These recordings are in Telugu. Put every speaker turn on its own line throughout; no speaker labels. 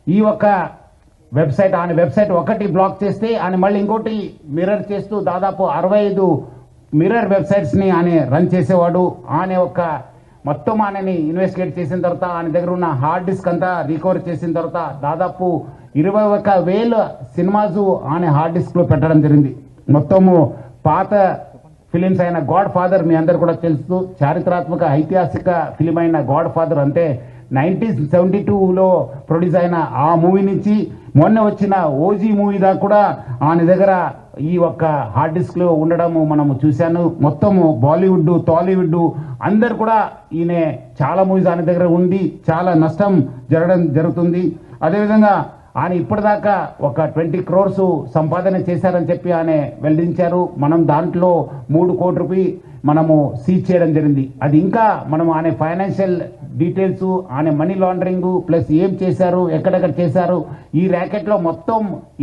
ఈ ఒక్క వెబ్సైట్ ఆయన వెబ్సైట్ ఒకటి బ్లాక్ చేస్తే ఆయన మళ్ళీ ఇంకోటి మిర్రర్ చేస్తూ దాదాపు 65 మిర్రర్ వెబ్సైట్స్ని ఆయన రన్ చేసేవాడు. ఆయన ఒక మొత్తం ఆయనని ఇన్వెస్టిగేట్ చేసిన తర్వాత ఆయన దగ్గర ఉన్న హార్డ్ డిస్క్ అంతా రికవర్ చేసిన తర్వాత దాదాపు 21,000 సినిమాస్ ఆయన హార్డ్ డిస్క్లో పెట్టడం జరిగింది. మొత్తము పాత ఫిలిమ్స్ అయిన గాడ్ ఫాదర్ మీ అందరు కూడా తెలుసు, చారిత్రాత్మక ఐతిహాసిక ఫిలిం అయిన గాడ్ ఫాదర్ అంటే 1972లో ప్రొడ్యూస్ అయిన ఆ మూవీ నుంచి మొన్న వచ్చిన ఓజీ మూవీ దాకా కూడా ఆయన దగ్గర ఈ ఒక్క హార్డ్ డిస్క్లో ఉండడము మనము చూశాను. మొత్తము బాలీవుడ్ టాలీవుడ్ అందరు కూడా ఈయన చాలా మూవీస్ ఆయన దగ్గర ఉండి చాలా నష్టం జరుగుతుంది. అదేవిధంగా ఆయన ఇప్పటిదాకా ఒక 20 crores సంపాదన చేశారని చెప్పి ఆయన వెల్లడించారు. మనం దాంట్లో 3 కోట్ల రూపాయలు మనము సీజ్ చేయడం జరిగింది. అది ఇంకా మనం ఆయన ఫైనాన్షియల్ డీటెయిల్స్, ఆయన మనీ లాండరింగ్ ప్లస్ ఏం చేశారు, ఎక్కడెక్కడ చేశారు, ఈ ర్యాకెట్లో మొత్తం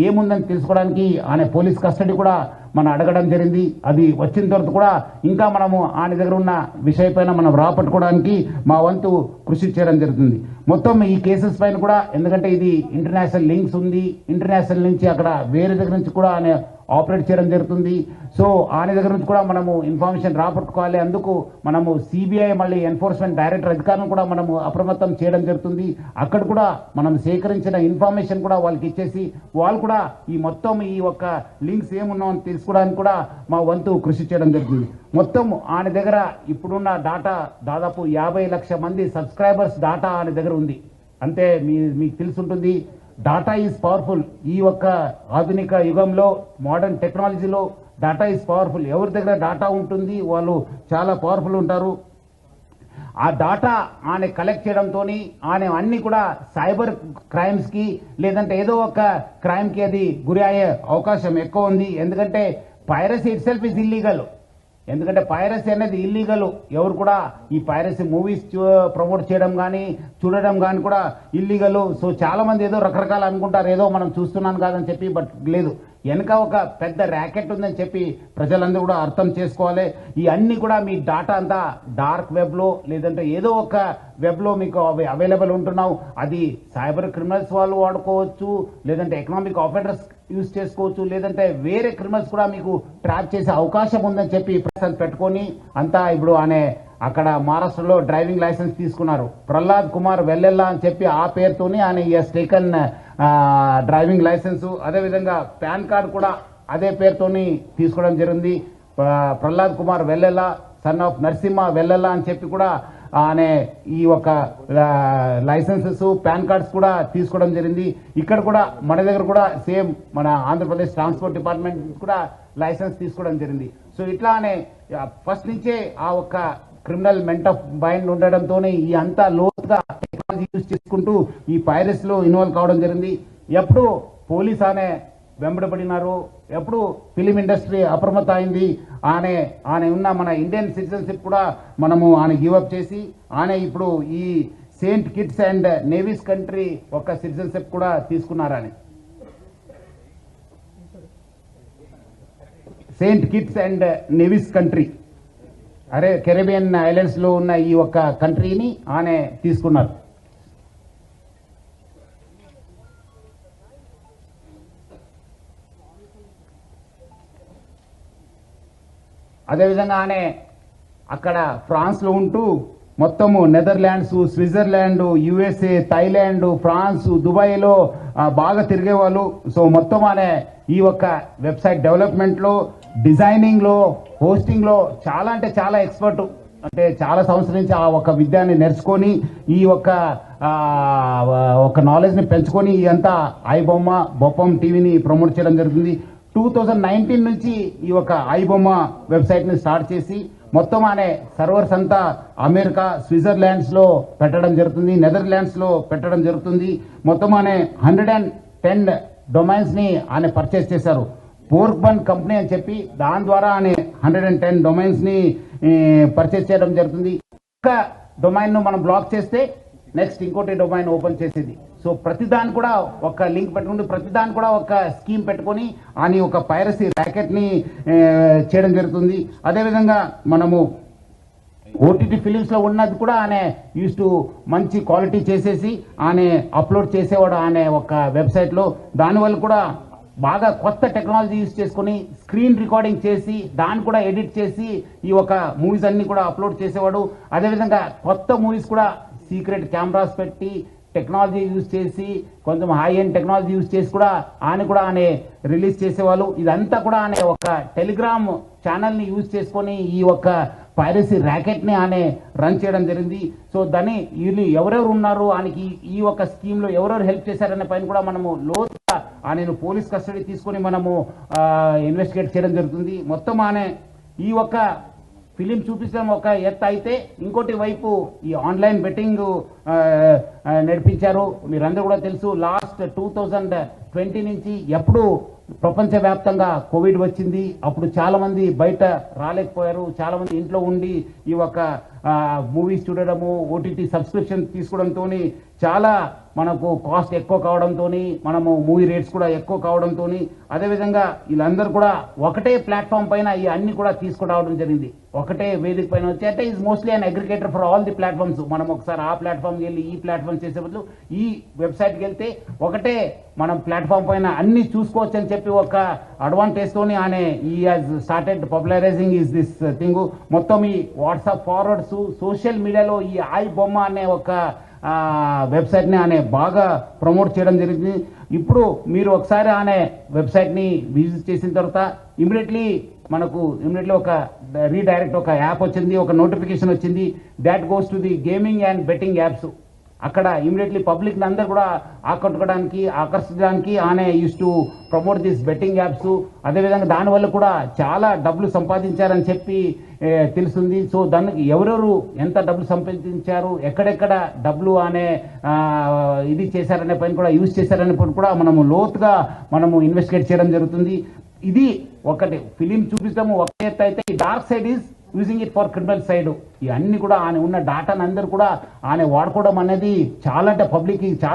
ఏముందని తెలుసుకోవడానికి ఆయన పోలీస్ కస్టడీ కూడా మనం అడగడం జరిగింది. అది వచ్చిన తర్వాత కూడా ఇంకా మనము ఆయన దగ్గర ఉన్న విషయపైన మనం రాపట్టుకోవడానికి మా వంతు కృషి చేయడం జరుగుతుంది. మొత్తం ఈ కేసెస్ పైన కూడా, ఎందుకంటే ఇది ఇంటర్నేషనల్ లింక్స్ ఉంది, ఇంటర్నేషనల్ నుంచి అక్కడ వేరే దగ్గర నుంచి కూడా ఆయన ఆపరేట్ చేయడం జరుగుతుంది. సో ఆయన దగ్గర నుంచి కూడా మనము ఇన్ఫర్మేషన్ రాబట్టుకోవాలి. అందుకు మనము సిబిఐ మళ్ళీ ఎన్ఫోర్స్మెంట్ డైరెక్టర్ అధికారులను కూడా మనము అప్రమత్తం చేయడం జరుగుతుంది. అక్కడ కూడా మనం సేకరించిన ఇన్ఫర్మేషన్ కూడా వాళ్ళకి ఇచ్చేసి వాళ్ళు కూడా ఈ మొత్తం ఈ ఒక్క లింక్స్ ఏమున్నామని తెలుసుకోవడానికి కూడా మా వంతు కృషి చేయడం జరుగుతుంది. మొత్తం ఆయన దగ్గర ఇప్పుడున్న డాటా దాదాపు 50 లక్షల మంది సబ్స్క్రైబర్స్ డాటా ఆయన దగ్గర ఉంది. అంటే మీకు తెలుసుంటుంది, డాటా ఈజ్ పవర్ఫుల్. ఈ ఒక్క ఆధునిక యుగంలో మోడర్న్ టెక్నాలజీలో డాటా ఈజ్ పవర్ఫుల్. ఎవరి దగ్గర డాటా ఉంటుంది వాళ్ళు చాలా పవర్ఫుల్ ఉంటారు. ఆ డాటా ఆయన కలెక్ట్ చేయడంతో ఆయన అన్ని కూడా సైబర్ క్రైమ్స్కి లేదంటే ఏదో ఒక క్రైమ్కి అది గురి అయ్యే అవకాశం ఎక్కువ ఉంది. ఎందుకంటే piracy it self is illegal. ఎందుకంటే పైరసీ అనేది ఇల్లీగల్. ఎవరు కూడా ఈ పైరసీ మూవీస్ ప్రమోట్ చేయడం కానీ చూడడం కానీ కూడా ఇల్లీగల్. సో చాలా మంది ఏదో రకరకాలు అనుకుంటారు, ఏదో మనం చూస్తున్నాం కాదని చెప్పి, బట్ లేదు, వెనక ఒక పెద్ద ర్యాకెట్ ఉందని చెప్పి ప్రజలందరూ కూడా అర్థం చేసుకోవాలి. ఈ అన్ని కూడా మీ డాటా అంతా డార్క్ వెబ్లో లేదంటే ఏదో ఒక వెబ్లో మీకు అవి అవైలబుల్ ఉంటున్నావు. అది సైబర్ క్రిమినల్స్ వాళ్ళు వాడుకోవచ్చు, లేదంటే ఎకనామిక్ ఆఫెండర్స్ యూజ్ చేసుకోవచ్చు, లేదంటే వేరే క్రిమినల్స్ కూడా మీకు ట్రాప్ చేసే అవకాశం ఉందని చెప్పి పెట్టుకొని అంతా ఇప్పుడు అనే అక్కడ మహారాష్ట్రలో డ్రైవింగ్ లైసెన్స్ తీసుకున్నారు. ప్రహ్లాద్ కుమార్ వెల్లెల్లా అని చెప్పి ఆ పేరుతోనే ఆయన ఎస్ టేకన్ డ్రైవింగ్ లైసెన్స్. అదేవిధంగా పాన్ కార్డు కూడా అదే పేరుతోని తీసుకోవడం జరిగింది. ప్రహ్లాద్ కుమార్ వెల్లెల్లా సన్ ఆఫ్ నరసింహ వెల్లెల్లా అని చెప్పి కూడా ఆయన ఈ ఒక లైసెన్సెస్ పాన్ కార్డ్స్ కూడా తీసుకోవడం జరిగింది. ఇక్కడ కూడా మన దగ్గర కూడా సేమ్ మన ఆంధ్రప్రదేశ్ ట్రాన్స్పోర్ట్ డిపార్ట్మెంట్ కూడా లైసెన్స్ తీసుకోవడం జరిగింది. సో ఇట్లానే ఫస్ట్ నుంచే ఆ ఒక్క క్రిమినల్ మెంట్ ఆఫ్ మైండ్ ఉండడంతోనే ఈ అంతా లోతుగా టెక్నాలజీ యూజ్ చేసుకుంటూ ఈ పైరసీలో ఇన్వాల్వ్ కావడం జరిగింది. ఎప్పుడు పోలీస్ అనే వెంబడబడినారు, ఎప్పుడు ఫిలిం ఇండస్ట్రీ అప్రమత్తం అయింది. ఆయన ఉన్న మన ఇండియన్ సిటిజన్షిప్ కూడా మనము ఆయన గివప్ చేసి ఆయన ఇప్పుడు ఈ Saint Kitts and navies country ఒక సిటిజన్షిప్ కూడా తీసుకున్నారని. Saint Kitts and navies country Caribbean islands లో ఉన్న ఈ ఒక్క కంట్రీని ఆయన తీసుకున్నారు. అదేవిధంగా ఆయన అక్కడ ఫ్రాన్స్లో ఉంటూ మొత్తము Netherlands, Switzerland, USA, Thailand, France, దుబాయ్లో బాగా తిరిగేవాళ్ళు. సో మొత్తం ఆయన ఈ ఒక్క వెబ్సైట్ డెవలప్మెంట్లో, డిజైనింగ్లో, హోస్టింగ్లో చాలా అంటే చాలా ఎక్స్పర్ట్. అంటే చాలా సంవత్సరం నుంచి ఆ ఒక విద్యాన్ని నేర్చుకొని ఈ ఒక నాలెడ్జ్ని పెంచుకొని అంతా ఐబొమ్మ బొప్పం టీవీని ప్రమోట్ చేయడం జరుగుతుంది. 2019 నుంచి ఈ ఒక ఐబొమ్మ వెబ్సైట్ని స్టార్ట్ చేసి మొత్తం అనే సర్వర్స్ అంతా అమెరికా, స్విట్జర్లాండ్స్లో పెట్టడం జరుగుతుంది, నెదర్లాండ్స్లో పెట్టడం జరుగుతుంది. మొత్తం అనే 110 డొమైన్స్ని ఆయన పర్చేస్ చేశారు. పోర్క్బన్ కంపెనీ అని చెప్పి దాని ద్వారా ఆయన 110 డొమైన్స్ని పర్చేస్ చేయడం జరుగుతుంది. ఒక డొమైన్ను మనం బ్లాక్ చేస్తే నెక్స్ట్ ఇంకోటి డొమైన్ ఓపెన్ చేసేది. సో ప్రతిదాని కూడా ఒక లింక్ పెట్టుకుంటూ ప్రతిదాని కూడా ఒక స్కీమ్ పెట్టుకొని అని ఒక పైరసీ ర్యాకెట్ని చేయడం జరుగుతుంది. అదేవిధంగా మనము ఓటీటీ ఫిలిమ్స్ లో ఉన్నది కూడా ఆయన యూస్ టు మంచి క్వాలిటీ చేసేసి ఆయన అప్లోడ్ చేసేవాడు ఆయన ఒక వెబ్సైట్ లో. దానివల్ల కూడా బాగా కొత్త టెక్నాలజీ యూస్ చేసుకుని స్క్రీన్ రికార్డింగ్ చేసి దాన్ని కూడా ఎడిట్ చేసి ఈ ఒక మూవీస్ అన్ని కూడా అప్లోడ్ చేసేవాడు. అదేవిధంగా కొత్త మూవీస్ కూడా సీక్రెట్ కెమెరాస్ పెట్టి టెక్నాలజీ యూజ్ చేసి కొంచెం హై ఎండ్ టెక్నాలజీ యూజ్ చేసి కూడా ఆయన రిలీజ్ చేసేవాళ్ళు. ఇదంతా కూడా ఆయన ఒక టెలిగ్రామ్ ఛానల్ని యూజ్ చేసుకొని ఈ ఒక పైరసీ ర్యాకెట్ని ఆయన రన్ చేయడం జరిగింది. సో దాన్ని వీళ్ళు ఎవరెవరు ఉన్నారు ఆయనకి ఈ ఒక స్కీమ్లో ఎవరెవరు హెల్ప్ చేశారనే పైన కూడా మనము లోతుగా ఆయనను పోలీస్ కస్టడీ తీసుకొని మనము ఇన్వెస్టిగేట్ చేయడం జరుగుతుంది. మొత్తం ఆయన ఈ ఒక ఫిలిం చూపించడం ఒక ఎత్తు అయితే ఇంకోటి వైపు ఈ ఆన్లైన్ బెట్టింగ్ నడిపించారు. మీరందరూ కూడా తెలుసు, లాస్ట్ 2020 నుంచి ఎప్పుడు ప్రపంచవ్యాప్తంగా కోవిడ్ వచ్చింది. అప్పుడు చాలా మంది బయట రాలేకపోయారు, చాలా మంది ఇంట్లో ఉండి ఈ ఒక మూవీస్ చూడడము, ఓటీటీ సబ్స్క్రిప్షన్ తీసుకోవడంతో చాలా మనకు కాస్ట్ ఎక్కువ కావడంతో, మనము మూవీ రేట్స్ కూడా ఎక్కువ కావడంతో, అదేవిధంగా వీళ్ళందరూ కూడా ఒకటే ప్లాట్ఫామ్ పైన ఈ అన్ని కూడా తీసుకురావడం జరిగింది. ఒకటే వేదిక పైన వచ్చి అంటే is mostly an aggregator for all the platforms. మనం ఒకసారి ఆ ప్లాట్ఫామ్కి వెళ్ళి ఈ ప్లాట్ఫామ్ చేసే బదులు ఈ వెబ్సైట్కి వెళ్తే ఒకటే మనం ప్లాట్ఫామ్ పైన అన్ని చూసుకోవచ్చు అని చెప్పి ఒక అడ్వాంటేజ్ తోని ఆయన ఈ has started popularising is this thing. మొత్తం ఈ వాట్సాప్ ఫార్వర్డ్స్, సోషల్ మీడియాలో ఈ ఐ బొమ్మ అనే ఒక వెబ్సైట్ని ఆయన బాగా ప్రమోట్ చేయడం జరిగింది. ఇప్పుడు మీరు ఒకసారి ఆయన వెబ్సైట్ని విజిట్ చేసిన తర్వాత ఇమీడియట్లీ ఒక రీడైరెక్ట్ ఒక యాప్ వచ్చింది, ఒక నోటిఫికేషన్ వచ్చింది, that goes to the gaming and betting apps. అక్కడ ఇమీడియట్లీ పబ్లిక్ అందరూ కూడా ఆకర్షించడానికి ఆయన use to promote this betting apps. అదేవిధంగా దానివల్ల కూడా చాలా డబ్బులు సంపాదించారని చెప్పి తెలుస్తుంది. సో దానికి ఎవరెవరు ఎంత డబ్బులు సంపాదించారు, ఎక్కడెక్కడ డబ్బులు అనే ఇది చేశారనే పైన కూడా యూజ్ చేశారనే పైన కూడా మనము లోతుగా ఇన్వెస్టిగేట్ చేయడం జరుగుతుంది. ఇది ఒకటి ఫిలిం చూపించడం ఒక ఎత్తు అయితే, ఈ dark side is using it for criminal side. ఇవన్నీ కూడా ఆయన ఉన్న డాటాను అందరూ కూడా ఆయన వాడుకోవడం అనేది చాలా అంటే పబ్లిక్ చాలా